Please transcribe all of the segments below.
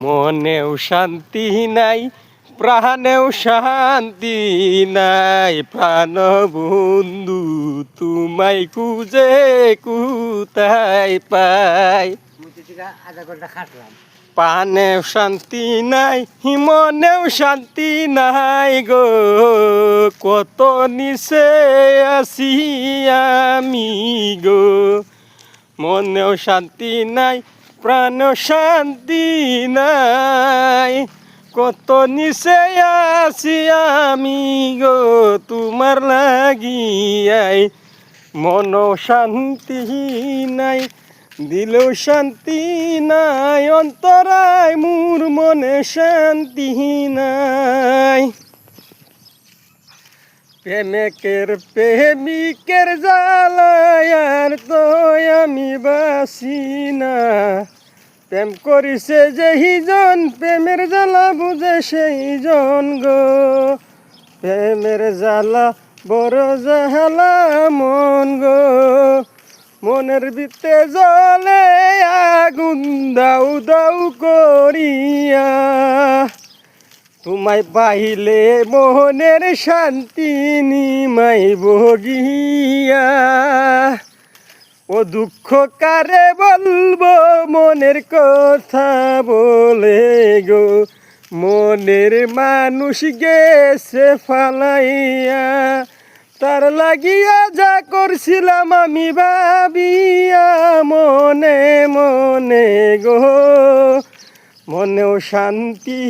মনেও শান্তি নাই, প্রাণেও শান্তি নাই, প্রাণ বন্ধু তোমায় খুঁজে কোথায় পাই। আধা ঘন্টা খাটলাম, প্রাণেও শান্তি নাই, মনেও শান্তি নাই গো, কত নিচে আছি আমি গো। মনেও শান্তি নাই, প্রাণেও শান্তি নাই, কত নিচে আছি আমি গো তোমার লাগিয়াই। মনও শান্তি নাই, দিলেও শান্তি নাই, অন্তরায় মোর মনে শান্তি নাই। প্রেমিকের জ্বালায় আর তো আমি বাসি না। প্রেম করিছে যেইজন, প্রেমের জ্বালা বুঝে সেই জন গো। প্রেমের জ্বালা বড় জ্বালা মন গো, মনের ভিতরে জ্বলে আগুন দাউ দাউ করিয়া। তোমায় পাইলে মনের শান্তি নিমাই বগিয়া। ও দুঃখ কারে বলবো মনের কথা বলে গো, মনের মানুষ গেছে ফালাইয়া। তার লাগিয়া যা করছিলাম আমি ভাবিয়া মনে মনে গো, মনেও শান্তি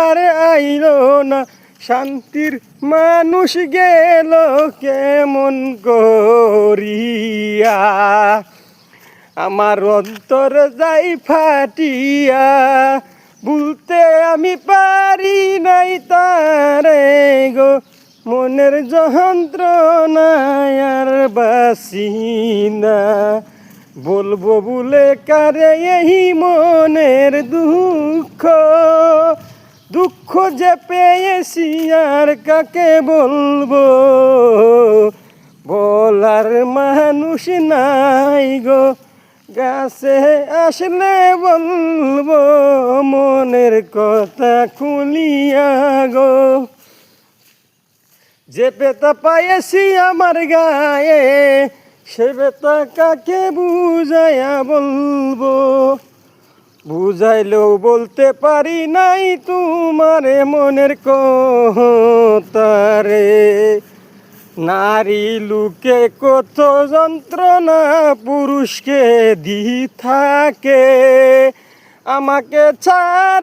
আর আইল না। শান্তির মানুষ গেল কেমন করিয়া, আমার অন্তর যাই ফাটিয়া। বলতে আমি পারি নাই তারে গো, মনের যন্ত্রণায় আর বাসি না। বলবো বলে কারে এই মনের দুঃখ, দুঃখ যে পেয়েছি আর কাকে বলবো। বলার মানুষ নাই গো, গাছে আসলে বলবো মনের কথা খুলিয়া গো। যে পেতা পাইছি আমার গায়ে, সে বেতা কাকে বুঝাইয়া বলবো। বুঝাইলেও বলতে পারি নাই তোমারে মনের কথারে। নারী লোকে কত যন্ত্রণা পুরুষকে দি থাকে, আমাকে ছাড়